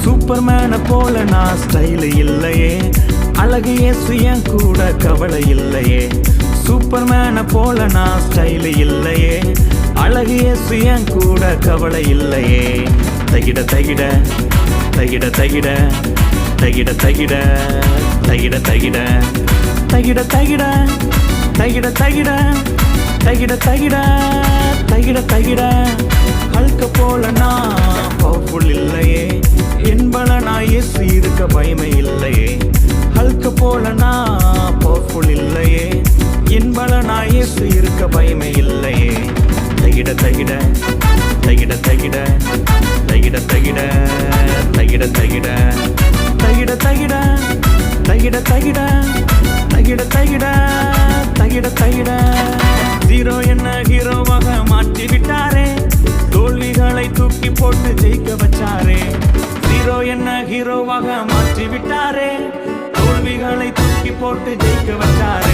சூப்பர்மேனை போல நான் ஸ்டைல் இல்லையே, அழகு இயேசு என் கூட கவலை இல்லையே. சூப்பர்மேனை போல நான் ஸ்டைல் இல்லையே, அழகு இயேசு என் கூட கவலை இல்லையே. தகிட தகிட தகிட தகிட தகிட தகிட தகிட தகிட தகிட தகிட தகிட தகிட தகிட தகிட தகிட தகிட. ஹல்க போல நான் பவர்ஃபுல் இல்லையே, என்பன நான் இயேசு இருக்க பயமே இல்லையே. ஹல்க போல நான் பவர்ஃபுல் இல்லையே, என்பன நான் இயேசு இருக்க பயமே இல்லையே. தகிட தகிட தகிட தகிட தகிட தகிட தகிட தகிட தகிட தகிட தகிட தகிட தகிட தகிட தகிட தகிட. ஜீரோ என்ன ஹீரோவாக மாற்றி விட்டாரே, தோல்விகளை தூக்கி போட்டு ஜெயிக்க வச்சாரே. ஜீரோ என்ன ஹீரோவாக மாற்றி விட்டாரே, தோல்விகளை தூக்கி போட்டு ஜெயிக்க வச்சாரே.